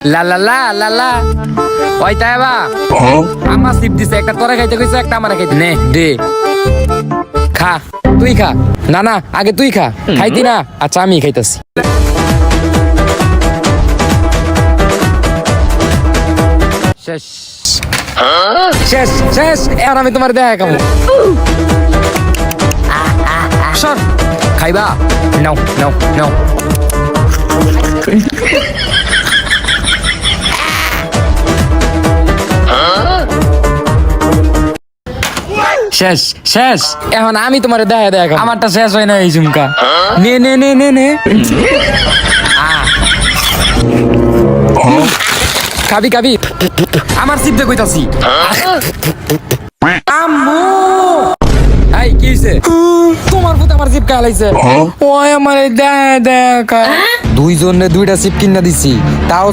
লা লা লা লা লা ওই তাই বা আমার সিপ দিছে একটা তোরা খাইতে কইছে একটা আমার খাইতে নে দে খা তুই খা না না আগে তুই খা খাইতি না আচ্ছা আমি খাইতাছি শেষ শেষ শেষ এখন আমি তোমার দেখা খাবো সর খাইবা নাও নাও নাও শেষ শেষ এখন আমি তোমার দেখা আমারটা শেষ হয় না এই ঝুমকা নে নে নে নে নে খাবি খাবি আমার সিপতে কইতাছি আম্মু এই কি হইছে তোমার পুত আমার সিপ খাইছে ওই আমার দেখা দুইজনে দুইটা সিপ কিনা দিছি তাও